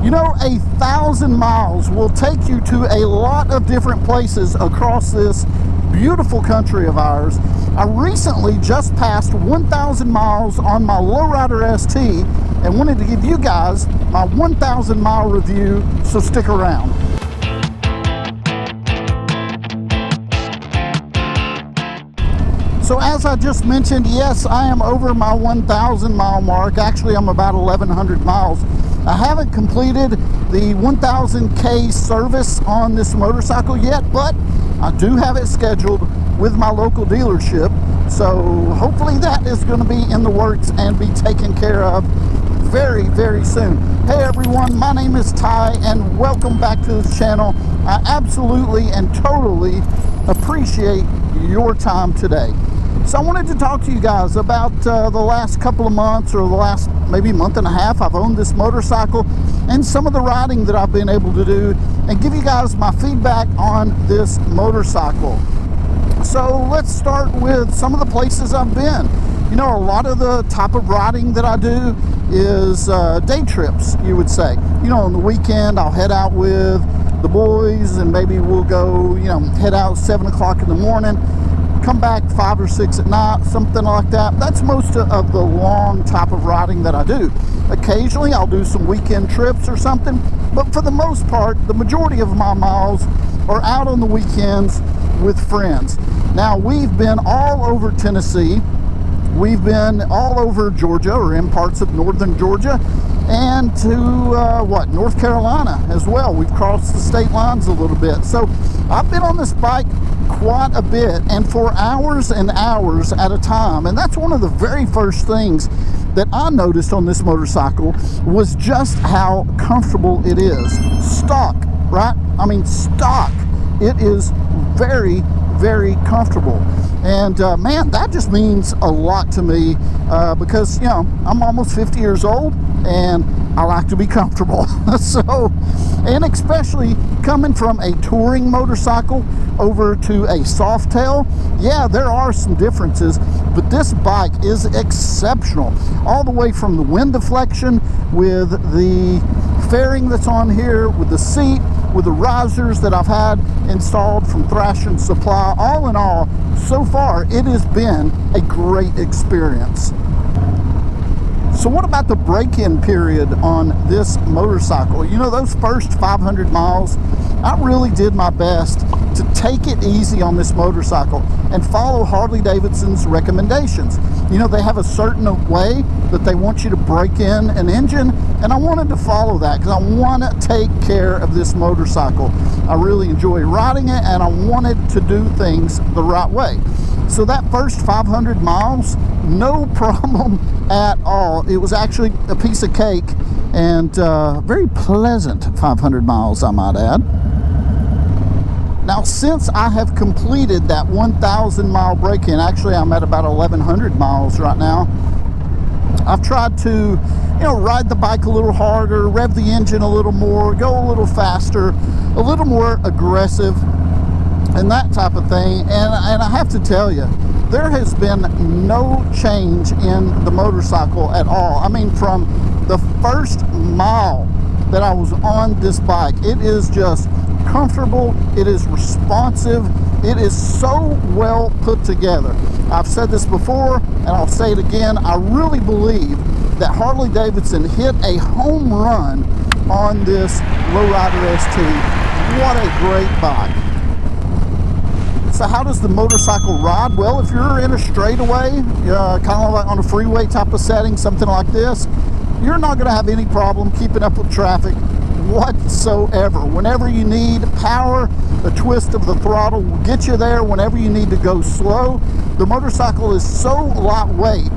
You know, 1,000 miles will take you to a lot of different places across this beautiful country of ours. I recently just passed 1,000 miles on my Lowrider ST and wanted to give you guys my 1,000 mile review, so stick around. So as I just mentioned, yes, I am over my 1,000 mile mark. Actually, I'm about 1,100 miles. I haven't completed the 1,000K service on this motorcycle yet, but I do have it scheduled with my local dealership. So hopefully that is going to be in the works and be taken care of very, very soon. Hey everyone, my name is Ty and welcome back to this channel. I absolutely and totally appreciate your time today. So I wanted to talk to you guys about the last couple of months, or the last maybe month and a half I've owned this motorcycle, and some of the riding that I've been able to do, and give you guys my feedback on this motorcycle. So let's start with some of the places I've been. You know, a lot of the type of riding that I do is day trips, you would say. You know, on the weekend I'll head out with the boys and maybe we'll go, you know, head out 7 o'clock in the morning, come back 5 or 6 at night, something like that. That's most of the long type of riding that I do. Occasionally I'll do some weekend trips or something, but for the most part, the majority of my miles are out on the weekends with friends. Now, we've been all over Tennessee. We've been all over Georgia, or in parts of northern Georgia, and to North Carolina as well. We've crossed the state lines a little bit. So I've been on this bike quite a bit, and for hours and hours at a time. And that's one of the very first things that I noticed on this motorcycle, was just how comfortable it is. Stock, right? I mean, stock. It is very, very comfortable. And man, that just means a lot to me because, you know, I'm almost 50 years old and I like to be comfortable. So, and especially coming from a touring motorcycle over to a Softail, yeah, there are some differences, but this bike is exceptional. All the way from the wind deflection, with the fairing that's on here, with the seat, with the risers that I've had installed from Thrash and Supply. All in all, so far it has been a great experience. So what about the break-in period on this motorcycle? You know, those first 500 miles, I really did my best to take it easy on this motorcycle and follow Harley Davidson's recommendations. You know, they have a certain way that they want you to break in an engine, and I wanted to follow that because I want to take care of this motorcycle. I really enjoy riding it, and I wanted to do things the right way. So that first 500 miles, no problem at all. It was actually a piece of cake, and very pleasant 500 miles, I might add. Now, since I have completed that 1,000 mile break-in, actually I'm at about 1,100 miles right now, I've tried to, you know, ride the bike a little harder, rev the engine a little more, go a little faster, a little more aggressive, and that type of thing. And I have to tell you, there has been no change in the motorcycle at all. I mean, from the first mile that I was on this bike, it is just comfortable, it is responsive, it is so well put together. I've said this before and I'll say it again, I really believe that Harley Davidson hit a home run on this Lowrider ST. What a great bike. So how does the motorcycle ride? Well, if you're in a straightaway, kind of like on a freeway type of setting, something like this, you're not going to have any problem keeping up with traffic whatsoever. Whenever you need power, a twist of the throttle will get you there. Whenever you need to go slow, the motorcycle is so lightweight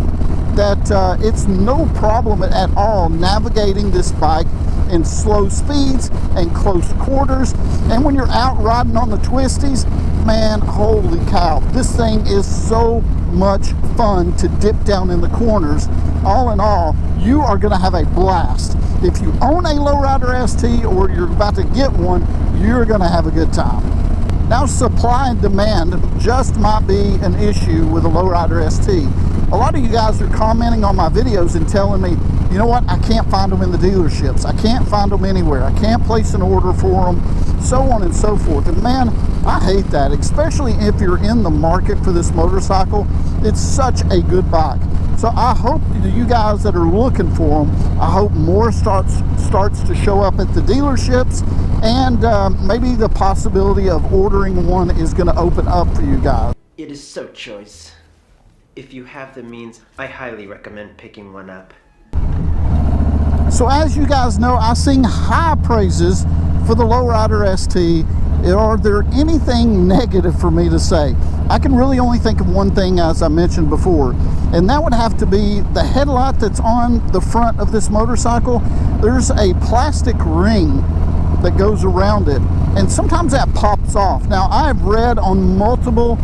that it's no problem at all navigating this bike in slow speeds and close quarters. And when you're out riding on the twisties, man, holy cow, this thing is so much fun to dip down in the corners. All in all, you are going to have a blast. If you own a Lowrider ST or you're about to get one, you're going to have a good time. Now, supply and demand just might be an issue with a Lowrider ST. A lot of you guys are commenting on my videos and telling me, you know what, I can't find them in the dealerships. I can't find them anywhere. I can't place an order for them, so on and so forth. And man, I hate that, especially if you're in the market for this motorcycle. It's such a good bike. So I hope you guys that are looking for them, I hope more starts to show up at the dealerships, and maybe the possibility of ordering one is going to open up for you guys. It is so choice. If you have the means, I highly recommend picking one up. So as you guys know, I sing high praises for the Lowrider ST. Are there anything negative for me to say? I can really only think of one thing, as I mentioned before, and that would have to be the headlight that's on the front of this motorcycle. There's a plastic ring that goes around it, and sometimes that pops off. Now, I've read on multiple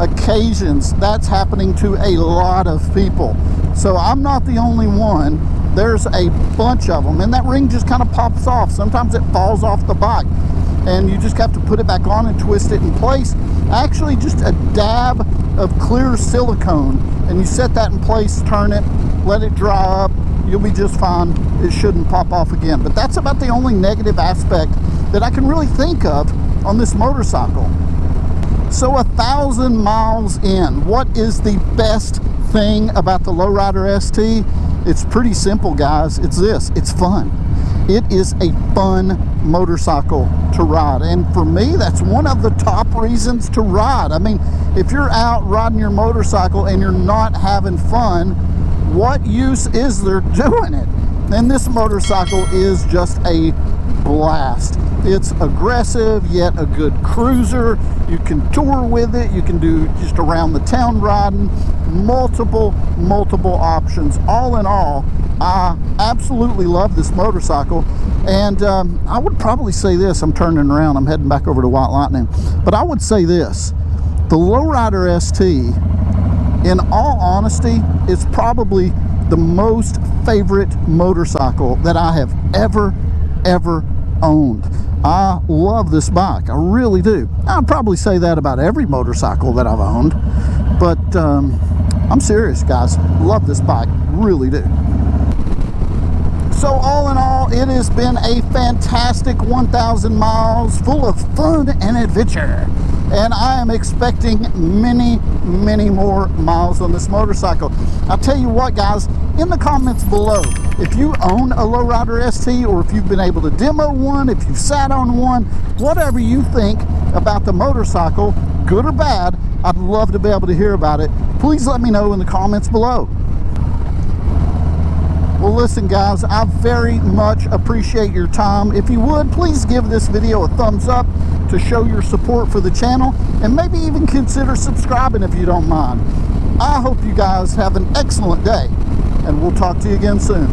occasions that's happening to a lot of people, so I'm not the only one. There's a bunch of them, and that ring just kind of pops off. Sometimes it falls off the bike, and you just have to put it back on and twist it in place. Actually, just a dab of clear silicone, and you set that in place, turn it, let it dry up, you'll be just fine. It shouldn't pop off again. But that's about the only negative aspect that I can really think of on this motorcycle. So 1,000 miles in, what is the best thing about the Lowrider ST? It's pretty simple, guys. It's this: it's fun. It is a fun motorcycle to ride, and for me, that's one of the top reasons to ride. I mean, if you're out riding your motorcycle and you're not having fun, what use is there doing it? And this motorcycle is just a blast. It's aggressive, yet a good cruiser. You can tour with it. You can do just around the town riding. Multiple options. All in all, I absolutely love this motorcycle. And I would probably say this. I'm turning around. I'm heading back over to White Lightning. But I would say this. The Lowrider ST, in all honesty, is probably the most favorite motorcycle that I have ever owned. I love this bike. I really do. I'd probably say that about every motorcycle that I've owned, but I'm serious, guys. Love this bike. Really do. So all in all, it has been a fantastic 1,000 miles full of fun and adventure. And I am expecting many more miles on this motorcycle. I'll tell you what, guys, in the comments below, if you own a Lowrider ST, or if you've been able to demo one, if you've sat on one, whatever you think about the motorcycle, good or bad, I'd love to be able to hear about it. Please let me know in the comments below. Well, listen, guys, I very much appreciate your time. If you would, please give this video a thumbs up to show your support for the channel, and maybe even consider subscribing if you don't mind. I hope you guys have an excellent day, and we'll talk to you again soon.